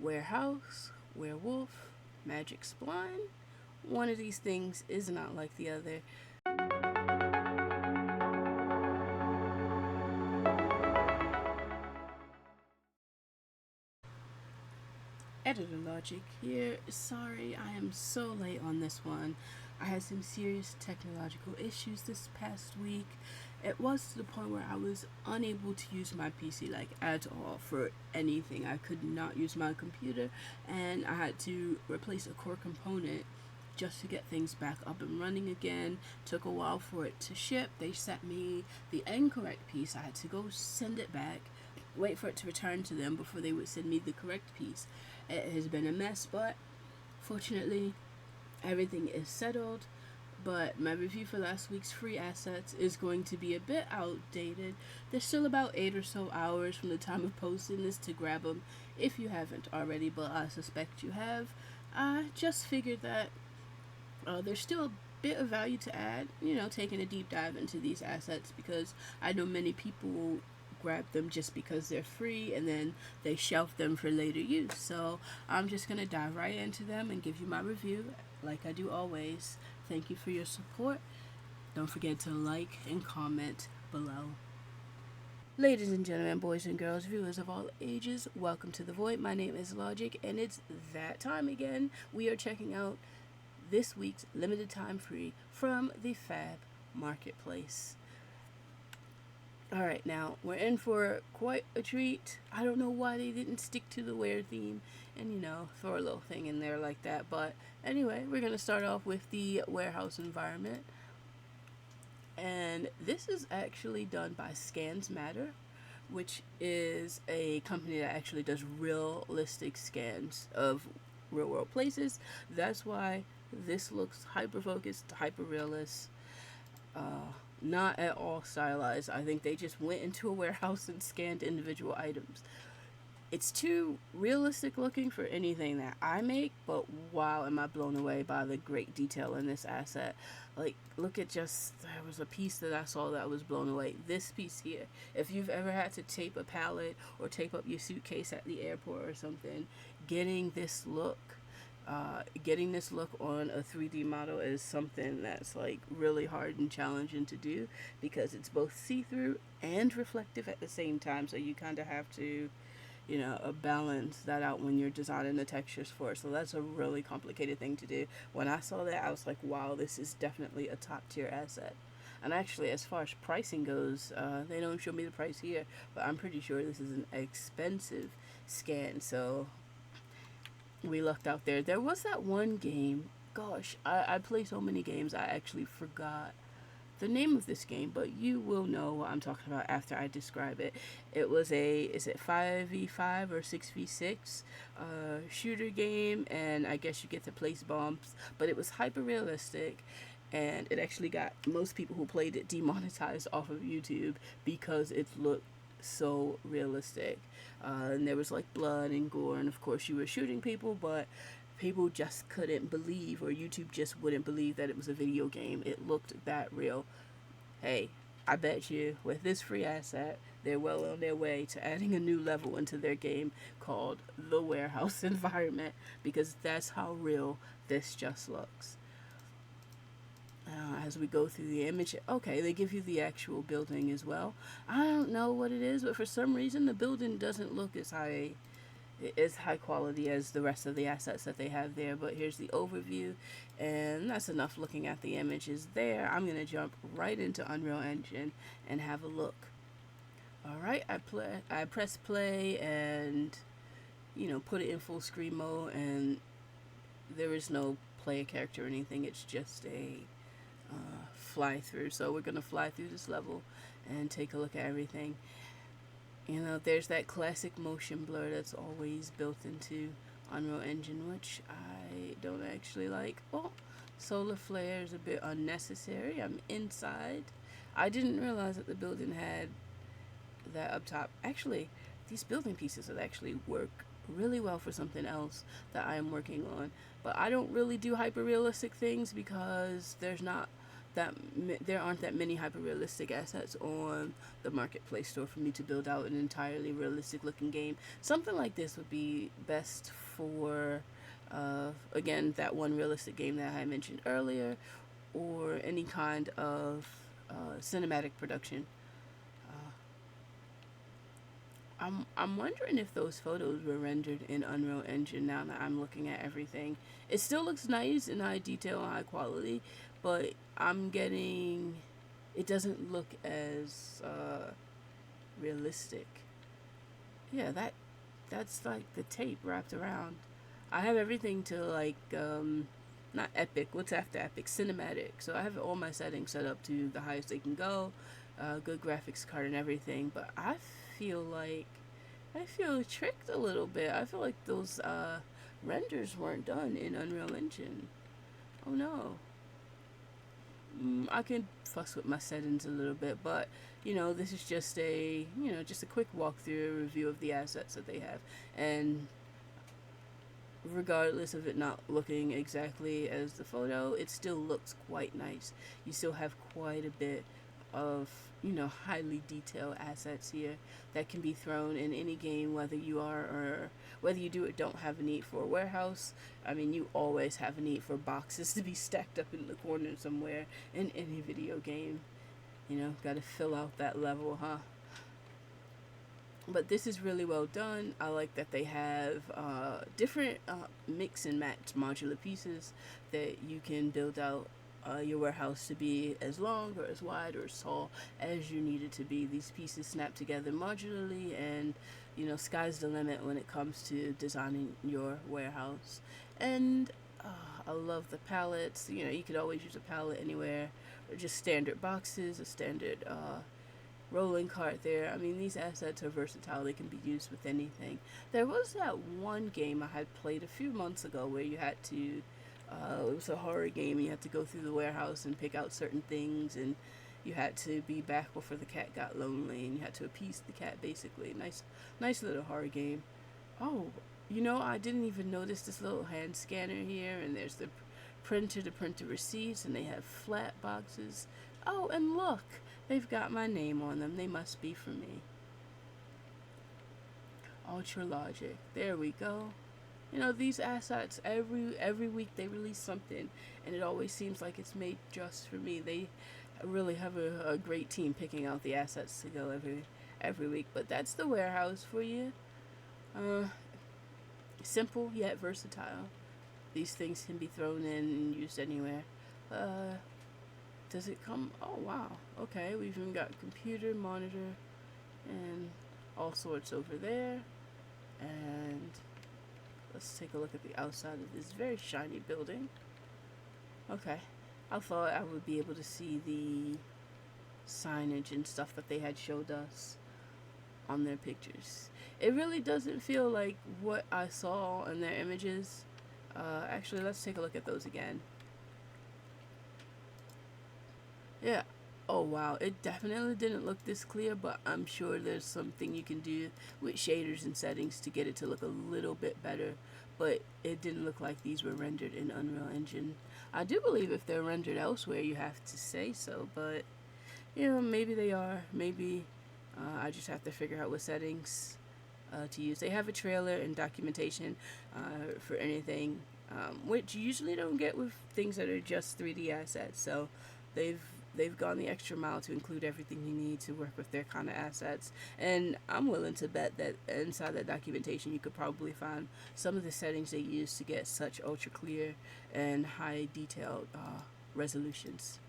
Warehouse, werewolf, magic spline. One of these things is not like the other. Editor Logic here. Sorry, I am so late on this one. I had some serious technological issues this past week. It was to the point where I was unable to use my PC like at all for anything. I could not use my computer, and I had to replace a core component just to get things back up and running again. Took a while for it to ship. They sent me the incorrect piece. I had to go send it back, wait for it to return to them before they would send me the correct piece. It has been a mess, but fortunately everything is settled. But my review for last week's free assets is going to be a bit outdated. There's still about 8 or so hours from the time of posting this to grab them if you haven't already, but I suspect you have. I just figured that there's still a bit of value to add, taking a deep dive into these assets, because I know many people will grab them just because they're free and then they shelf them for later use. So I'm just going to dive right into them and give you my review like I do always. Thank you for your support. Don't forget to like and comment below. Ladies and gentlemen, boys and girls, viewers of all ages, welcome to The Void. My name is Logic, and it's that time again. We are checking out this week's limited time free from the Fab Marketplace. Alright, now we're in for quite a treat. I don't know why they didn't stick to the wear theme and, throw a little thing in there like that. But anyway, we're going to start off with the warehouse environment. And this is actually done by Scans Matter, which is a company that actually does realistic scans of real world places. That's why this looks hyper focused, hyper realist, not at all stylized. I think they just went into a warehouse and scanned individual items. It's too realistic looking for anything that I make, but wow, am I blown away by the great detail in this asset. Like, look at there was a piece that I saw that was blown away. This piece here. If you've ever had to tape a pallet or tape up your suitcase at the airport or something, getting this look on a 3D model is something that's like really hard and challenging to do, because it's both see-through and reflective at the same time. So you kind of have to balance that out when you're designing the textures for it. So that's a really complicated thing to do. When I saw that, I was like, wow, this is definitely a top tier asset. And actually, as far as pricing goes, they don't show me the price here, but I'm pretty sure this is an expensive scan. So we lucked out there. There was that one game. Gosh, I play so many games, I actually forgot the name of this game, but you will know what I'm talking about after I describe it. It was is it 5v5 or 6v6 shooter game, and I guess you get to place bombs, but it was hyper realistic, and it actually got most people who played it demonetized off of YouTube because it looked so realistic. And there was like blood and gore, and of course you were shooting people, but people just couldn't believe, or YouTube just wouldn't believe, that it was a video game. It looked that real. Hey, I bet you with this free asset, they're well on their way to adding a new level into their game called the warehouse environment, because that's how real this just looks. As we go through the image, okay, they give you the actual building as well. I don't know what it is, but for some reason the building doesn't look as high quality as the rest of the assets that they have there. But here's the overview, and that's enough looking at the images there. I'm going to jump right into Unreal Engine and have a look. Alright, I press play and put it in full screen mode, and there is no player character or anything. It's just a fly through. So we're going to fly through this level and take a look at everything. There's that classic motion blur that's always built into Unreal Engine, which I don't actually like. Oh, solar flare is a bit unnecessary. I'm inside. I didn't realize that the building had that up top. Actually, these building pieces would actually work really well for something else that I am working on. But I don't really do hyper realistic things because there's not there aren't that many hyper realistic assets on the marketplace store for me to build out an entirely realistic looking game. Something like this would be best for again, that one realistic game that I mentioned earlier, or any kind of cinematic production. Uh, I'm wondering if those photos were rendered in Unreal Engine. Now that I'm looking at everything, it still looks nice in high detail and high quality, but I'm getting it doesn't look as realistic. Yeah, that's like the tape wrapped around. I have everything to like not epic. What's after epic? Cinematic. So I have all my settings set up to the highest they can go. Good graphics card and everything. But feel like I feel tricked a little bit. I feel like those renders weren't done in Unreal Engine. Oh no. I can fuss with my settings a little bit, but this is just a quick walkthrough review of the assets that they have, and regardless of it not looking exactly as the photo, it still looks quite nice. You still have quite a bit of highly detailed assets here that can be thrown in any game, whether you do or don't have a need for a warehouse. I mean, you always have a need for boxes to be stacked up in the corner somewhere in any video game. Got to fill out that level, huh? But this is really well done. I like that they have different mix and match modular pieces that you can build out your warehouse to be as long or as wide or as tall as you need it to be. These pieces snap together modularly, and sky's the limit when it comes to designing your warehouse. And I love the pallets. You could always use a pallet anywhere, or just standard boxes, a standard rolling cart there. I mean, these assets are versatile. They can be used with anything. There was that one game I had played a few months ago where you had to it was a horror game. You had to go through the warehouse and pick out certain things, and you had to be back before the cat got lonely, and you had to appease the cat, basically. Nice little horror game. Oh, I didn't even notice this little hand scanner here, and there's the printer to print the receipts, and they have flat boxes. Oh, and look, they've got my name on them. They must be for me. Ultra Logic. There we go. These assets, every week they release something, and it always seems like it's made just for me. They really have a great team picking out the assets to go every week. But that's the warehouse for you. Simple yet versatile. These things can be thrown in and used anywhere. Does it come? Oh wow. Okay, we've even got computer, monitor, and all sorts over there. And let's take a look at the outside of this very shiny building. Okay. I thought I would be able to see the signage and stuff that they had showed us on their pictures. It really doesn't feel like what I saw in their images. Actually, let's take a look at those again. Yeah. Oh wow, it definitely didn't look this clear, but I'm sure there's something you can do with shaders and settings to get it to look a little bit better. But it didn't look like these were rendered in Unreal Engine. I do believe if they're rendered elsewhere, you have to say so, but maybe they are. Maybe I just have to figure out what settings to use. They have a trailer and documentation for anything, which you usually don't get with things that are just 3D assets. So they've gone the extra mile to include everything you need to work with their kind of assets. And I'm willing to bet that inside that documentation you could probably find some of the settings they use to get such ultra clear and high detailed resolutions.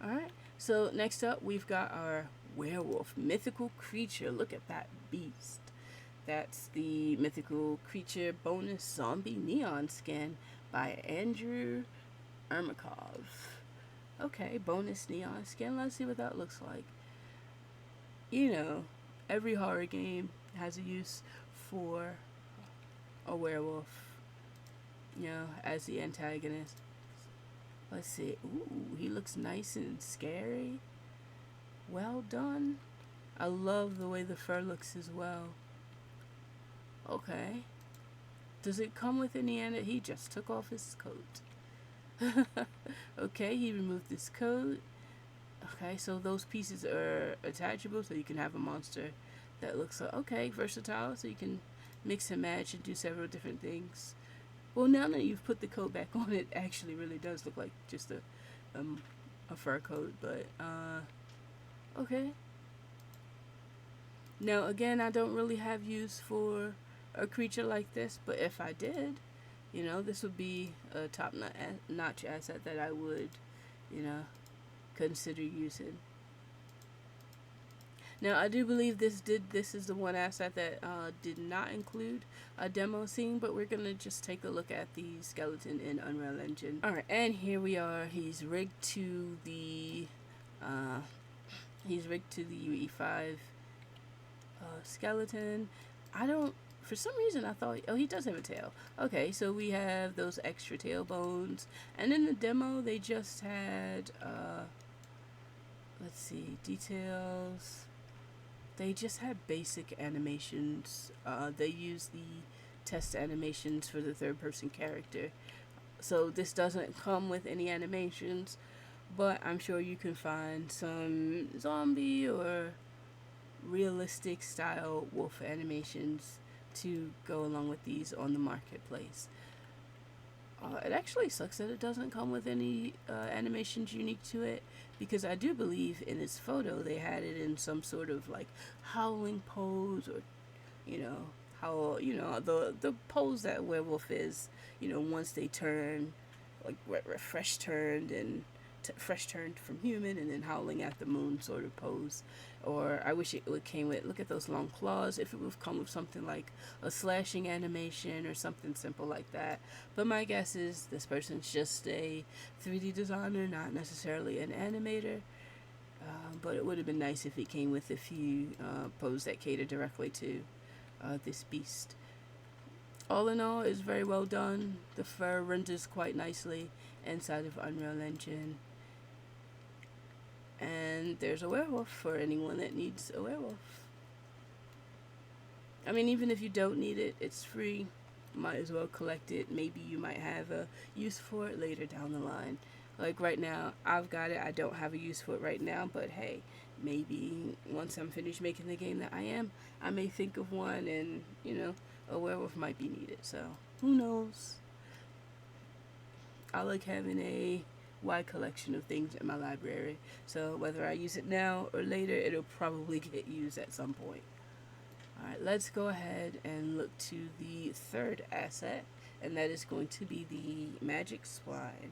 Alright, so next up we've got our werewolf, mythical creature. Look at that beast. That's the mythical creature bonus zombie neon skin by Andrew Ermakov. Okay, bonus neon skin. Let's see what that looks like. Every horror game has a use for a werewolf, as the antagonist. Let's see. Ooh, he looks nice and scary. Well done. I love the way the fur looks as well. Okay. Does it come with any end? He just took off his coat. Okay, he removed this code. Okay, so those pieces are attachable, so you can have a monster that looks like, okay, versatile, so you can mix and match and do several different things. Well, now that you've put the coat back on, it actually really does look like just a fur coat, but okay. Now, again, I don't really have use for a creature like this, but if I did, this would be a top-notch asset that I would, you know, consider using. Now, I do believe this is the one asset that did not include a demo scene, but we're gonna just take a look at the skeleton in Unreal Engine. All right, and here we are. He's rigged to the UE5 skeleton. I don't. For some reason, I thought, oh, he does have a tail. Okay, so we have those extra tail bones, and in the demo, they just had let's see, details. They just had basic animations. They use the test animations for the third person character. So this doesn't come with any animations, but I'm sure you can find some zombie or realistic style wolf animations to go along with these on the marketplace. It actually sucks that it doesn't come with any animations unique to it, because I do believe in its photo they had it in some sort of like howling pose, or how the pose that werewolf is, once they turn like fresh turned and fresh turned from human and then howling at the moon sort of pose. Or I wish it would came with, look at those long claws, if it would come with something like a slashing animation or something simple like that. But my guess is this person's just a 3D designer, not necessarily an animator. But it would have been nice if it came with a few poses that cater directly to this beast. All in all, it's very well done. The fur renders quite nicely inside of Unreal Engine. And there's a werewolf for anyone that needs a werewolf. I mean, even if you don't need it, it's free. Might as well collect it. Maybe you might have a use for it later down the line. Like right now, I've got it. I don't have a use for it right now, but hey, maybe once I'm finished making the game that I may think of one, and a werewolf might be needed. So who knows? I like having a wide collection of things in my library, so whether I use it now or later, it'll probably get used at some point. Alright, let's go ahead and look to the third asset, and that is going to be the Magic Spline.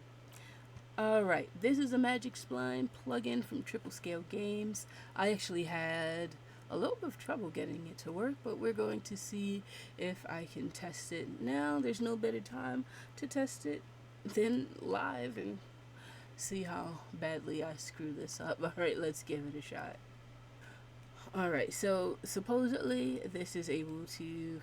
Alright, this is a Magic Spline plugin from Triple Scale Games. I actually had a little bit of trouble getting it to work, but we're going to see if I can test it now. There's no better time to test it than live and see how badly I screw this up. Alright, let's give it a shot. Alright, so supposedly this is able to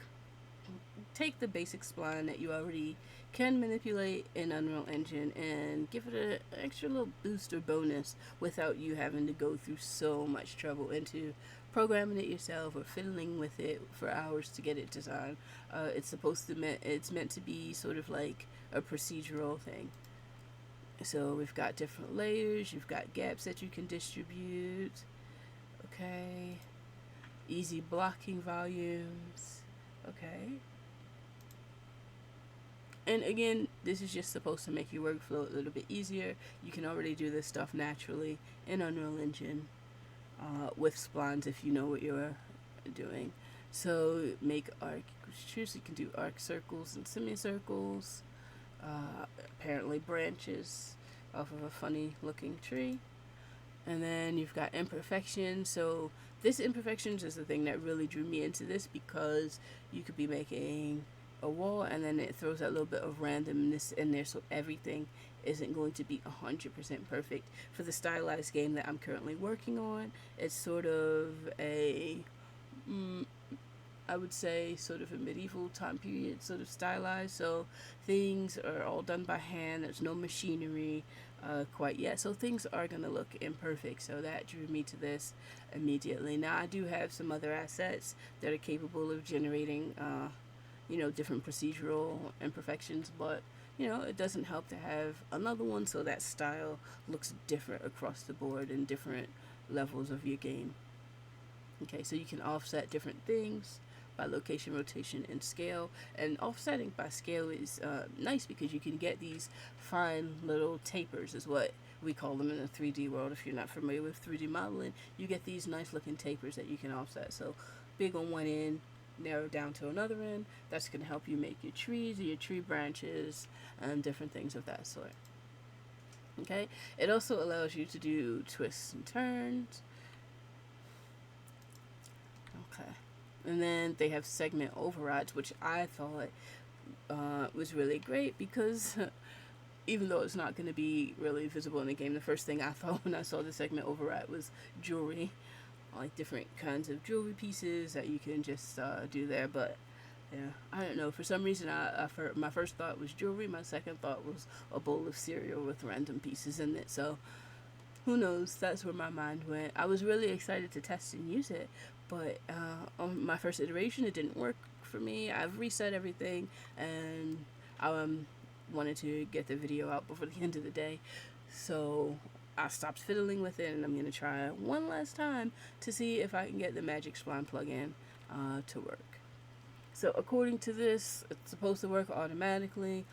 take the basic spline that you already can manipulate in Unreal Engine and give it an extra little boost or bonus without you having to go through so much trouble into programming it yourself or fiddling with it for hours to get it designed. It's meant to be sort of like a procedural thing. So we've got different layers, you've got gaps that you can distribute. Okay. Easy blocking volumes. Okay. And again, this is just supposed to make your workflow a little bit easier. You can already do this stuff naturally in Unreal Engine with splines if you know what you're doing. So make arc, so you can do arc circles and semicircles. Apparently branches off of a funny looking tree. And then you've got imperfections. So this imperfections is the thing that really drew me into this, because you could be making a wall and then it throws that little bit of randomness in there, so everything isn't going to be 100% perfect. For the stylized game that I'm currently working on, it's sort of a I would say sort of a medieval time period sort of stylized, so things are all done by hand. There's no machinery quite yet, so things are going to look imperfect, so that drew me to this immediately. Now I do have some other assets that are capable of generating different procedural imperfections, but it doesn't help to have another one so that style looks different across the board in different levels of your game. Okay, so you can offset different things by location, rotation, and scale. And offsetting by scale is nice because you can get these fine little tapers, is what we call them in the 3D world. If you're not familiar with 3D modeling, you get these nice looking tapers that you can offset. So big on one end, narrow down to another end. That's going to help you make your trees or your tree branches and different things of that sort. Okay, it also allows you to do twists and turns. Okay. And then they have segment overrides, which I thought was really great because even though it's not going to be really visible in the game, the first thing I thought when I saw the segment override was jewelry, like different kinds of jewelry pieces that you can just do there. But yeah, I don't know. For some reason, my first thought was jewelry. My second thought was a bowl of cereal with random pieces in it. So who knows? That's where my mind went. I was really excited to test and use it, but on my first iteration, it didn't work for me. I've reset everything, and I wanted to get the video out before the end of the day, so I stopped fiddling with it, and I'm going to try one last time to see if I can get the Magic Spline plugin to work. So according to this, it's supposed to work automatically.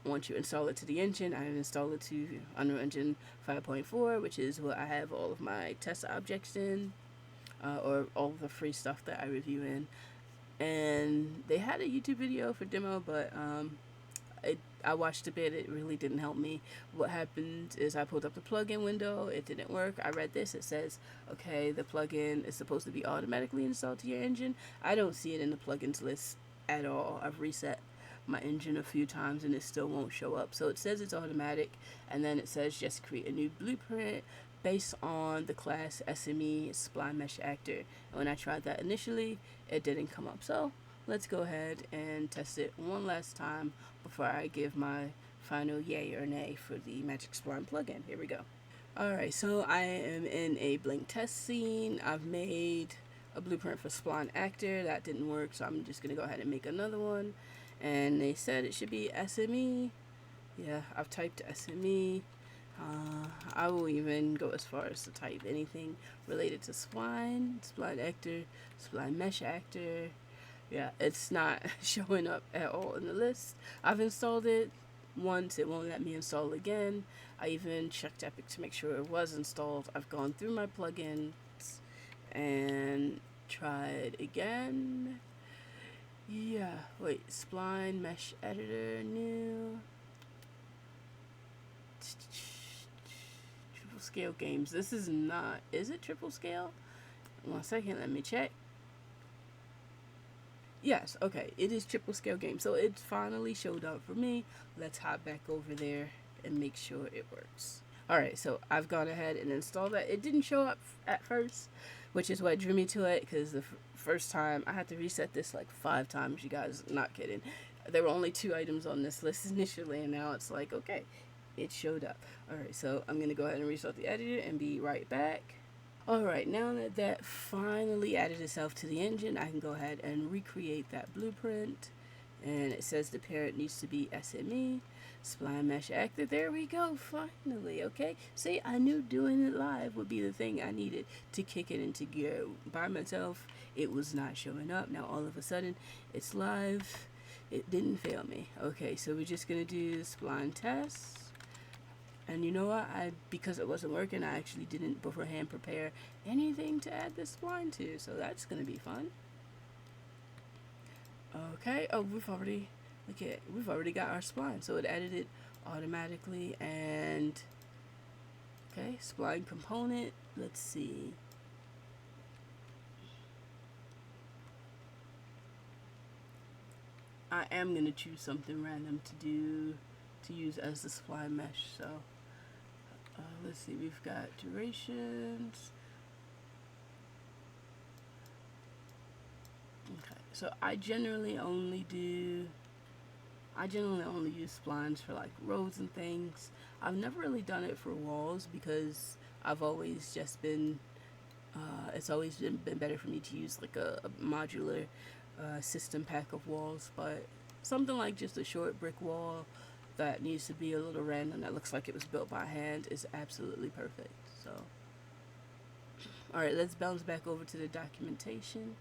Once you install it to the engine, I installed it to Unreal Engine 5.4, which is what I have all of my test objects in, or all of the free stuff that I review in. And they had a YouTube video for demo, but I watched a bit. It really didn't help me. What happened is I pulled up the plugin window. It didn't work. I read this. It says, okay, the plugin is supposed to be automatically installed to your engine. I don't see it in the plugins list at all. I've reset my engine a few times and it still won't show up. So it says it's automatic, and then it says just create a new blueprint based on the class SME Spline Mesh Actor. And when I tried that initially, it didn't come up. So let's go ahead and test it one last time before I give my final yay or nay for the Magic Spline plugin. Here we go. Alright, so I am in a blank test scene. I've made a blueprint for Spline Actor. That didn't work, so I'm just going to go ahead and make another one. And they said it should be SME. Yeah, I've typed SME. I will even go as far as to type anything related to Spline Actor, Spline Mesh Actor. Yeah, it's not showing up at all in the list. I've installed it once, it won't let me install again. I even checked Epic to make sure it was installed. I've gone through my plugins and tried again. Yeah, wait, Spline Mesh Editor, new. Triple scale games. This is not, is it triple scale? 1 second, let me check. Yes, okay, it is triple scale game. So it finally showed up for me. Let's hop back over there and make sure it works. Alright, so I've gone ahead and installed that. It didn't show up at first, which is what drew me to it, because the first time I had to reset this like 5 times, you guys, not kidding. There were only 2 items on this list initially, and now it's like, okay, it showed up. Alright, so I'm going to go ahead and restart the editor and be right back. Alright, now that that finally added itself to the engine, I can go ahead and recreate that blueprint. And it says the parent needs to be SME, Spline Mesh Actor. There we go, finally, okay? See, I knew doing it live would be the thing I needed to kick it into gear. By myself, it was not showing up. Now all of a sudden, it's live. It didn't fail me. Okay, so we're just going to do the Spline test. And you know what? Because it wasn't working, I actually didn't beforehand prepare anything to add this spline to. So that's going to be fun. Okay. Oh, we've already got our spline. So it added it automatically. And okay, spline component. Let's see. I am going to choose something random to use as the spline mesh. So let's see, we've got durations. Okay, so I generally only use splines for like roads and things. I've never really done it for walls because I've always just been, it's always been better for me to use like a modular system pack of walls, but something like just a short brick wall that needs to be a little random, that looks like it was built by hand, is absolutely perfect. So, alright, let's bounce back over to the documentation.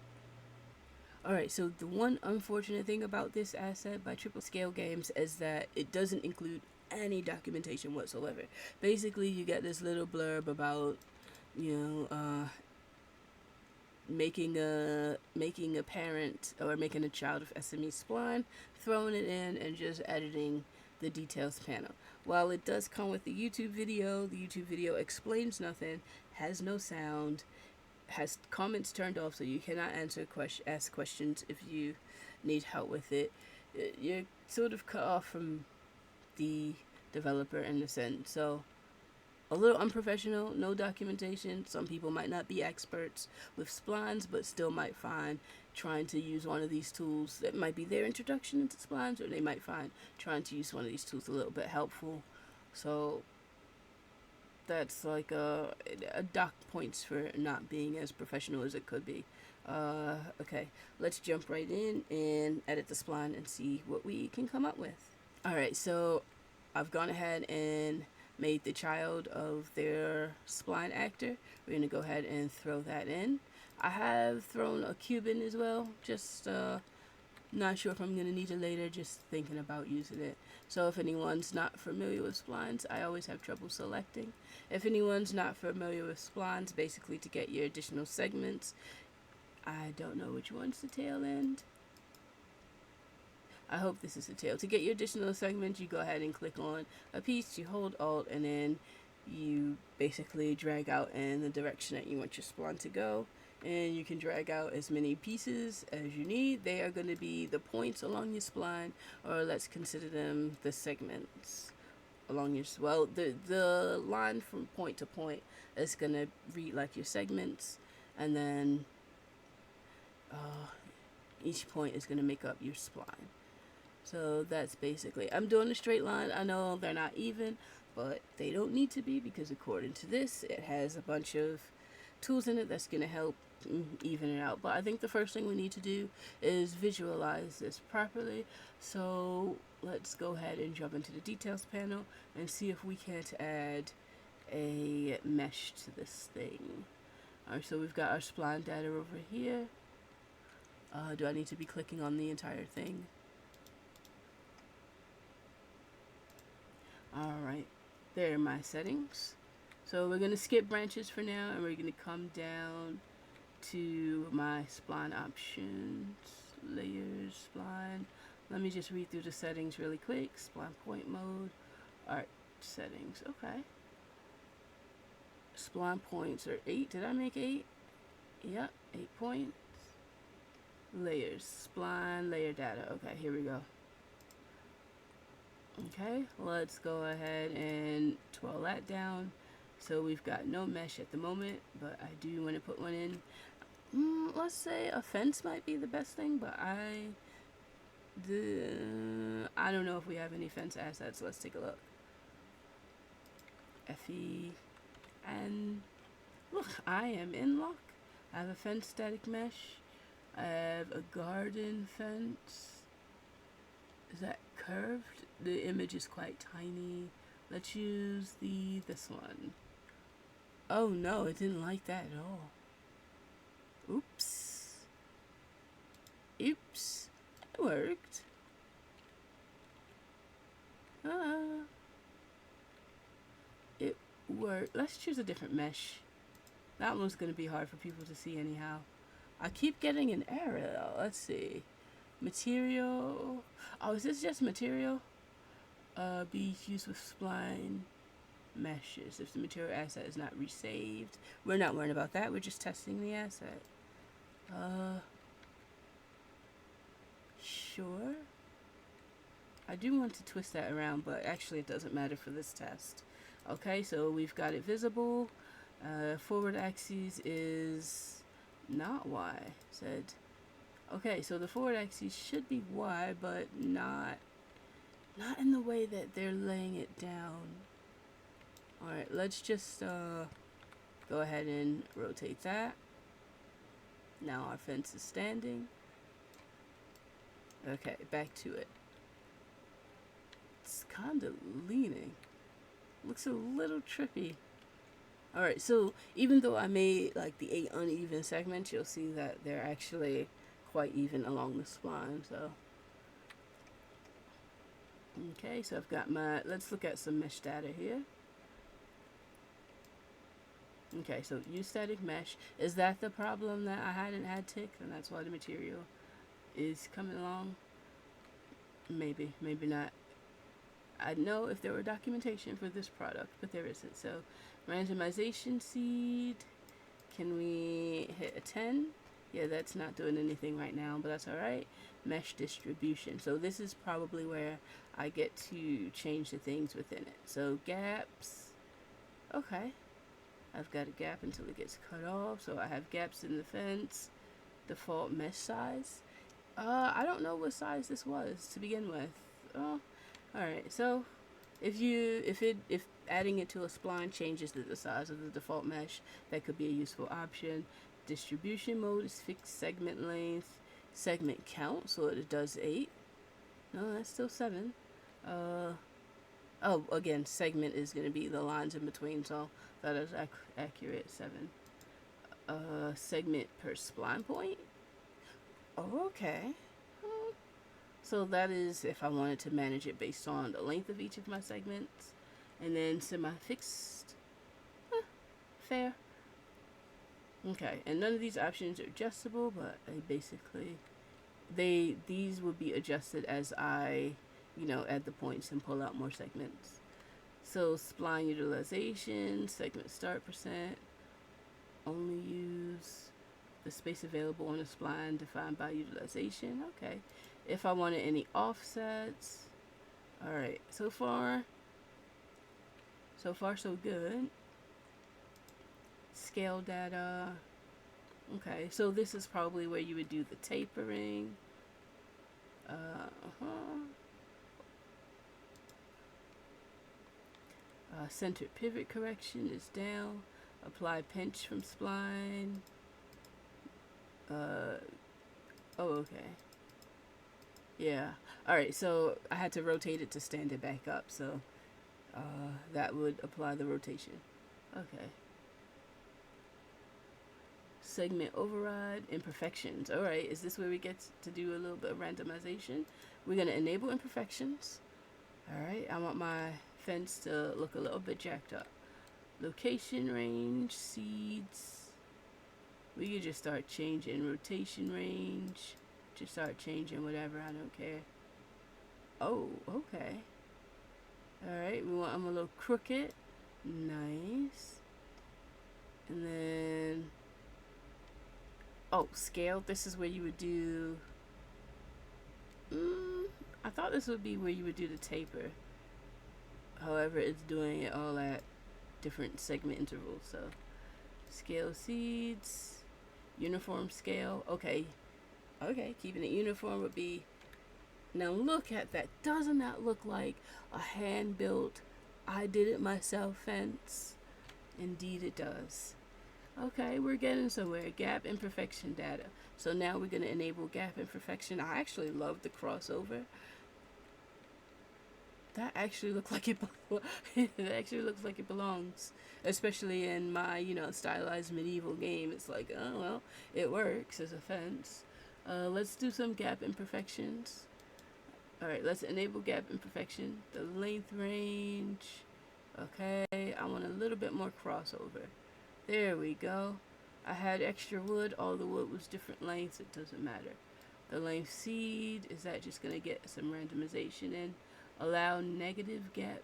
Alright, so the one unfortunate thing about this asset by Triple Scale Games is that it doesn't include any documentation whatsoever. Basically, you get this little blurb about, making a parent or making a child of SME spline, throwing it in, and just editing the details panel. While it does come with the YouTube video explains nothing, has no sound, has comments turned off, so you cannot ask questions if you need help with it. You're sort of cut off from the developer in a sense. So a little unprofessional, no documentation. Some people might not be experts with splines, but still might find trying to use one of these tools that might be their introduction into splines, or they might find trying to use one of these tools a little bit helpful. So that's like a dock points for not being as professional as it could be. Okay, let's jump right in and edit the spline and see what we can come up with. Alright, so I've gone ahead and made the child of their spline actor. We're going to go ahead and throw that in. I have thrown a cube in as well, just not sure if I'm going to need it later, just thinking about using it. So if anyone's not familiar with splines, I always have trouble selecting. If anyone's not familiar with splines, basically to get your additional segments, I don't know which one's the tail end. I hope this is the tail. To get your additional segments, you go ahead and click on a piece, you hold Alt, and then you basically drag out in the direction that you want your spline to go. And you can drag out as many pieces as you need. They are going to be the points along your spline, or let's consider them the segments along your, well, the line from point to point is going to read like your segments, and then each point is going to make up your spline. So that's basically, I'm doing a straight line. I know they're not even, but they don't need to be, because according to this, it has a bunch of tools in it that's going to help even it out. But I think the first thing we need to do is visualize this properly. So let's go ahead and jump into the details panel and see if we can't add a mesh to this thing. Alright, so we've got our spline data over here. Do I need to be clicking on the entire thing? Alright, there are my settings. So we're going to skip branches for now, and we're going to come down to my spline options, layers, spline. Let me just read through the settings really quick. Spline point mode, art settings, okay. Spline points are 8. Did I make 8? Yep, 8 points. Layers, spline, layer data. Okay, here we go. Okay, let's go ahead and twirl that down. So we've got no mesh at the moment, but I do want to put one in. Let's say a fence might be the best thing, but I don't know if we have any fence assets. Let's take a look. FE, and look, I am in luck. I have a fence static mesh. I have a garden fence. Is that curved? The image is quite tiny. Let's use this one. Oh no, it didn't like that at all. Oops. Oops. It worked. It worked. Let's choose a different mesh. That one's going to be hard for people to see anyhow. I keep getting an error. Let's see. Material. Oh, is this just material? Be used with spline meshes if the material asset is not resaved. We're not worrying about that. We're just testing the asset. Sure. I do want to twist that around, but actually it doesn't matter for this test. Okay, so we've got it visible. Forward axis is not Y. Said. Okay, so the forward axis should be Y, but not in the way that they're laying it down. Alright, let's just go ahead and rotate that. Now our fence is standing. Okay, back to it. Let's kind of leaning. Looks a little trippy. Alright, so even though I made like the 8 uneven segments, you'll see that they're actually quite even along the spline. So, okay, so I've got my, let's look at some mesh data here. Okay, so use static mesh. Is that the problem that I hadn't had tick? And that's why the material is coming along? Maybe, maybe not. I'd know if there were documentation for this product, but there isn't. So randomization seed, can we hit a 10? Yeah, that's not doing anything right now, but that's all right. Mesh distribution. So this is probably where I get to change the things within it. So gaps, okay. I've got a gap until it gets cut off. So I have gaps in the fence. Default mesh size. I don't know what size this was to begin with. Oh, all right. So if adding it to a spline changes the size of the default mesh, that could be a useful option. Distribution mode is fixed segment length, segment count, so it does 8. No, that's still 7. Oh, again, segment is going to be the lines in between, so that is accurate. 7. Segment per spline point. Oh, okay. So that is if I wanted to manage it based on the length of each of my segments. And then semi-fixed. Fair. Okay, and none of these options are adjustable, but these will be adjusted as I, add the points and pull out more segments. So spline utilization, segment start percent, only use the space available on the spline defined by utilization. Okay. If I wanted any offsets, all right. So far so good. Scale data. Okay, so this is probably where you would do the tapering. Center pivot correction is down. Apply pinch from spline. Okay. Yeah. Alright, so I had to rotate it to stand it back up, so that would apply the rotation. Okay. Segment override, imperfections. Alright, is this where we get to do a little bit of randomization? We're going to enable imperfections. Alright, I want my fence to look a little bit jacked up. Location range, seeds. We could just start changing rotation range. Just start changing whatever, I don't care. Oh, okay. Alright, we want them a little crooked. Nice. And then, scale. This is where you would do, I thought this would be where you would do the taper. However, it's doing it all at different segment intervals. So, scale seeds, uniform scale. Okay, keeping it uniform would be, now look at that. Doesn't that look like a hand-built, I did it myself fence? Indeed it does. Okay, we're getting somewhere. Gap imperfection data. So now we're going to enable gap imperfection. I actually love the crossover. That actually looks like it. It actually looks like it belongs, especially in my stylized medieval game. It's like, oh well, it works as a fence. Let's do some gap imperfections. All right, let's enable gap imperfection. The length range. Okay, I want a little bit more crossover. There we go. I had extra wood. All the wood was different lengths. It doesn't matter. The length seed, is that just going to get some randomization in? Allow negative gap.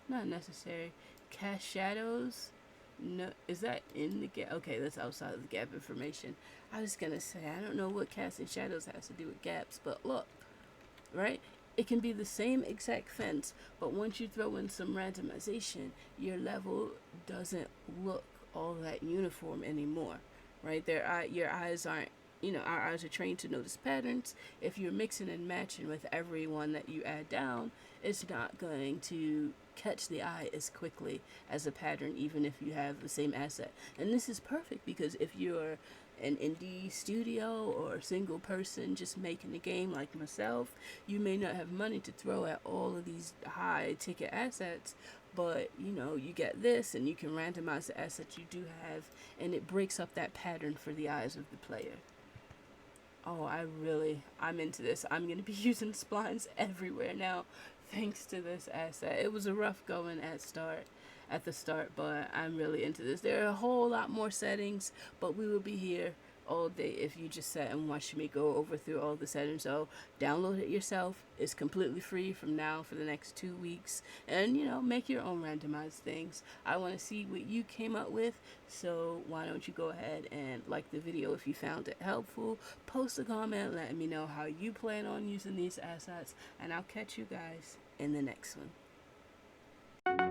Not necessary. Cast shadows. No, is that in the gap? Okay, that's outside of the gap information. I was going to say, I don't know what casting shadows has to do with gaps, but look, right? It can be the same exact fence, but once you throw in some randomization, your level doesn't look all that uniform anymore, right? Your eyes aren't, our eyes are trained to notice patterns. If you're mixing and matching with everyone that you add down, it's not going to catch the eye as quickly as a pattern, even if you have the same asset. And this is perfect because if you're an indie studio or a single person just making a game like myself, you may not have money to throw at all of these high ticket assets, but you get this and you can randomize the assets you do have, and it breaks up that pattern for the eyes of the player. Oh, I'm into this. I'm going to be using splines everywhere now thanks to this asset. It was a rough going at the start, but I'm really into this. There are a whole lot more settings, but we will be here all day if you just sat and watch me go over through all the settings. So download it yourself. It's completely free from now for the next 2 weeks, and make your own randomized things. I want to see what you came up with, so why don't you go ahead and like the video if you found it helpful. Post a comment letting me know how you plan on using these assets, and I'll catch you guys in the next one.